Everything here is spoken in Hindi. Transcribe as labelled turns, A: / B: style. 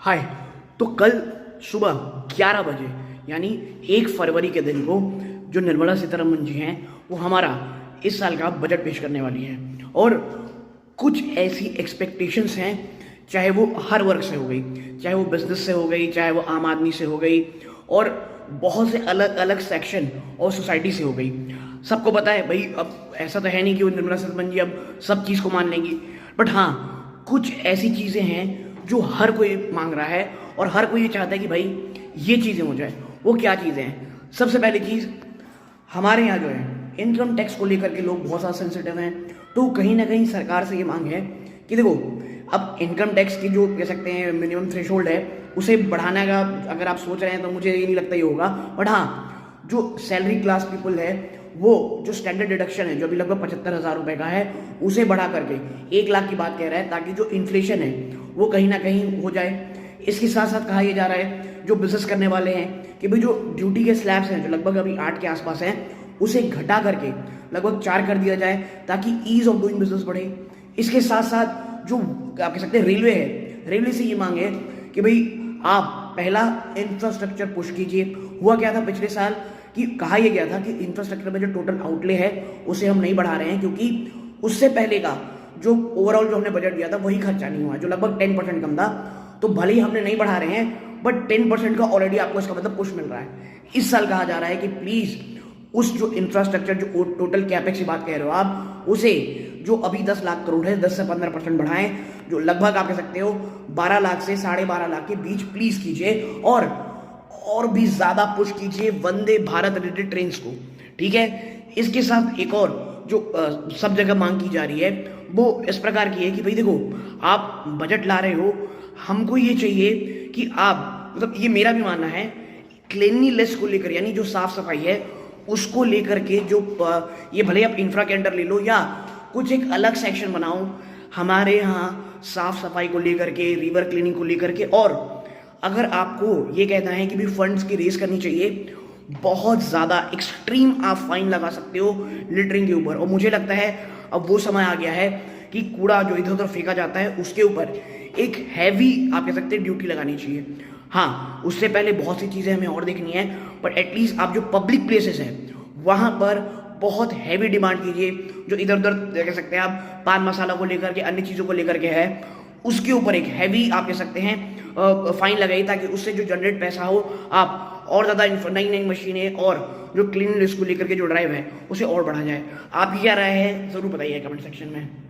A: हाय। तो कल सुबह 11 बजे यानी 1 फरवरी के दिन को जो निर्मला सीतारमण जी हैं वो हमारा इस साल का बजट पेश करने वाली हैं और कुछ ऐसी एक्सपेक्टेशंस हैं, चाहे वो हर वर्ग से हो गई, चाहे वो बिजनेस से हो गई, चाहे वो आम आदमी से हो गई और बहुत से अलग अलग सेक्शन और सोसाइटी से हो गई। सबको पता है भाई, अब ऐसा तो है नहीं कि वो निर्मला सीतारमण जी अब सब चीज़ को मान लेंगी, बट हाँ कुछ ऐसी चीज़ें हैं जो हर कोई मांग रहा है और हर कोई ये चाहता है कि भाई ये चीज़ें हो जाए। वो क्या चीज़ें हैं? सबसे पहली चीज़, हमारे यहाँ जो है इनकम टैक्स को लेकर के लोग बहुत ज़्यादा सेंसिटिव हैं, तो कहीं ना कहीं सरकार से ये मांग है कि देखो, अब इनकम टैक्स की जो कह सकते हैं मिनिमम थ्रेशोल्ड है उसे बढ़ाने का अगर आप सोच रहे हैं तो मुझे ये नहीं लगता ये होगा। बट हाँ, जो सैलरी क्लास पीपल है वो जो स्टैंडर्ड डिडक्शन है जो अभी लगभग 75,000 रुपये का है उसे बढ़ा करके 1 लाख की बात कह रहा है, ताकि जो इन्फ्लेशन है वो कहीं ना कहीं हो जाए। इसके साथ साथ कहा यह जा रहा है जो बिजनेस करने वाले हैं कि भाई जो ड्यूटी के स्लैब्स हैं जो लगभग अभी 8 के आसपास हैं उसे घटा करके लगभग 4 कर दिया जाए, ताकि ईज ऑफ डूइंग बिजनेस बढ़े। इसके साथ साथ जो आप कह सकते हैं रेलवे है, रेलवे से ये मांग है कि भाई आप पहला इंफ्रास्ट्रक्चर पुश कीजिए। हुआ क्या था पिछले साल कि कहा यह गया था कि इंफ्रास्ट्रक्चर में जो टोटल आउटले है उसे हम नहीं बढ़ा रहे हैं, क्योंकि उससे पहले का जो ओवरऑल जो हमने बजट दिया था वही खर्चा नहीं हुआ, जो लगभग 10% कम था। तो भले ही हमने नहीं बढ़ा रहे हैं बट 10% का ऑलरेडी आपको इसका मतलब पुश मिल रहा है। इस साल कहा जा रहा है कि प्लीज उस जो इंफ्रास्ट्रक्चर जो टोटल कैपेक्स की बात कह रहे हो आप, उसे जो अभी 10 लाख करोड़ है 10 से 15% बढ़ाएं, जो लगभग आप कह सकते हो 12 लाख से 12.5 लाख के बीच प्लीज कीजिए और भी ज्यादा पुश कीजिए वंदे भारत रिलेटेड ट्रेन को। ठीक है, इसके साथ एक और जो सब जगह मांग की जा रही है वो इस प्रकार की है कि भाई देखो, आप बजट ला रहे हो, हमको ये चाहिए कि आप, मतलब ये मेरा भी मानना है, क्लीनलीनेस को लेकर यानी जो साफ सफाई है उसको लेकर के जो ये भले आप इंफ्रा के अंडर ले लो या कुछ एक अलग सेक्शन बनाओ हमारे यहाँ साफ सफाई को लेकर के, रिवर क्लीनिंग को लेकर के। और अगर आपको ये कहना है कि भी फंड्स की रेस करनी चाहिए, बहुत ज़्यादा एक्सट्रीम आप फाइन लगा सकते हो लिटरिंग के ऊपर। और मुझे लगता है अब वो समय आ गया है कि कूड़ा जो इधर उधर फेंका जाता है उसके ऊपर एक हैवी आप कह सकते हैं ड्यूटी लगानी चाहिए। हाँ, उससे पहले बहुत सी चीज़ें हमें और देखनी है, बट एटलीस्ट आप जो पब्लिक प्लेसेस हैं वहाँ पर बहुत हैवी डिमांड कीजिए। जो इधर उधर कह सकते हैं आप पान मसाला को लेकर के, अन्य चीज़ों को लेकर के है, उसके ऊपर एक हैवी आप कह सकते हैं फाइन लगाइए, ताकि उससे जो जनरेट पैसा हो आप और ज़्यादा नई नई मशीनें और जो क्लीननेस को लेकर के जो ड्राइव है उसे और बढ़ा जाए। आप क्या राय है ज़रूर बताइए कमेंट सेक्शन में।